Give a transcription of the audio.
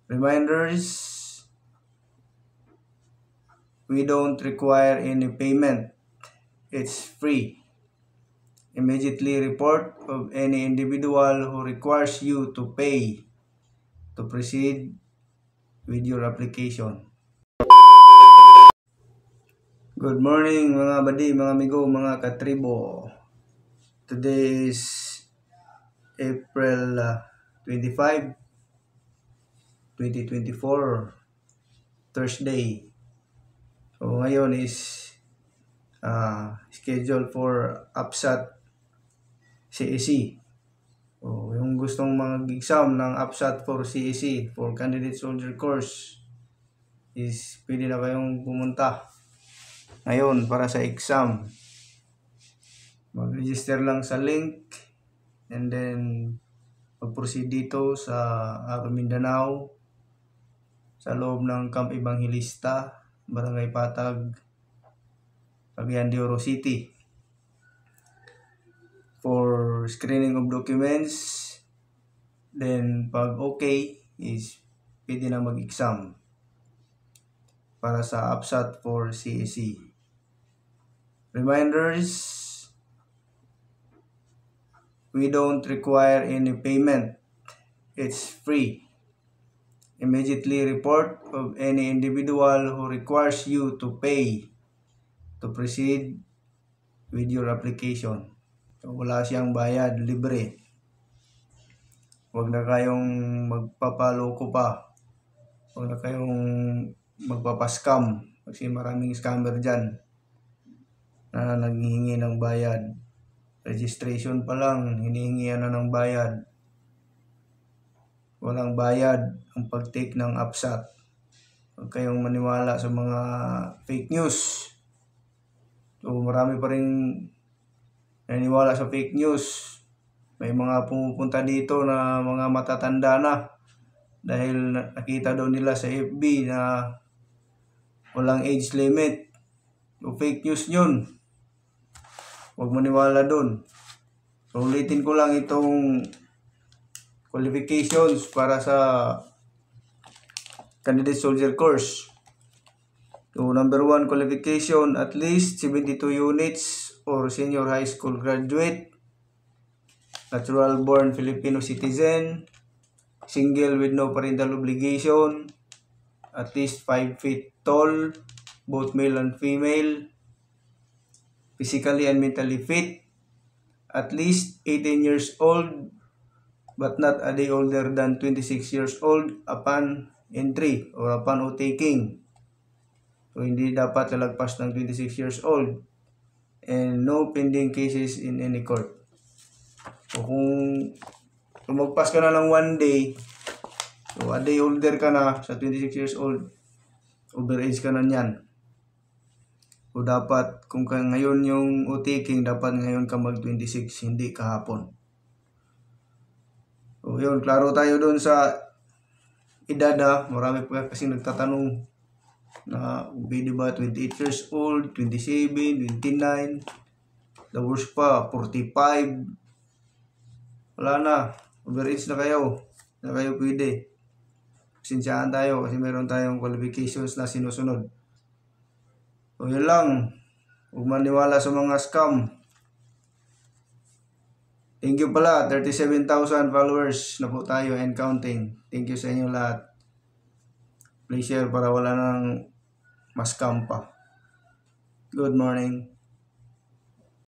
Reminders, we don't require any payment. It's free. Immediately report of any individual who requires you to pay to proceed with your application. Good morning mga badi, mga amigo, mga katribo. Today is April 25, 2024, Thursday. So ngayon is schedule for APSAT CEC. So yung gustong mag-exam ng APSAT for CEC, for Candidate Soldier Course, is pwede na kayong pumunta ngayon para sa exam. Mag-register lang sa link and then mag-proceed dito sa Mindanao sa loob ng Camp Evangelista, Barangay Patag, Cagayan de Oro City, for screening of documents. Then pag okay is pwede na mag-exam para sa APSAT for CEC. Reminders, we don't require any payment. It's free. Immediately report of any individual who requires you to pay to proceed with your application. So, wala siyang bayad, libre. Huwag na kayong magpapaloko pa. Huwag na kayong magpapaskam kasi maraming scammer dyan na naghihingi ng bayad. Registration pa lang, hinihingihan na ng bayad. Walang bayad ang pag-take ng APSAT. Huwag kayong maniwala sa mga fake news. So marami pa rin naniniwala sa fake news. May mga pumupunta dito na mga matatanda na dahil nakita daw nila sa FB na walang age limit. So fake news yun. Huwag maniwala dun. So ulitin ko lang itong qualifications para sa Candidate Soldier Course. So number 1 qualification, at least 72 units or senior high school graduate, natural born Filipino citizen, single with no parental obligation, at least 5 feet tall, both male and female, physically and mentally fit, at least 18 years old but not a day older than 26 years old upon entry or upon taking. So hindi dapat lalagpas ng 26 years old, and no pending cases in any court. So kung lumagpas ka na ng 1 day, so a day older ka na sa 26 years old, overage ka na niyan. So dapat kung ngayon yung taking, dapat ngayon ka mag-26, hindi kahapon. So yun, klaro tayo doon sa edad. Marami pa kasi nagtatanong na pwede ba 28 years old, 27, 29, the worst pa 45. Wala na, overage na kayo, na kayo pwede. Pasensyahan tayo kasi meron tayong qualifications na sinusunod. So yun lang, huwag maniwala sa mga scam. Thank you pala, 37,000 followers na po tayo and counting. Thank you sa inyo lahat. Please share para wala nang mas scam pa. Good morning.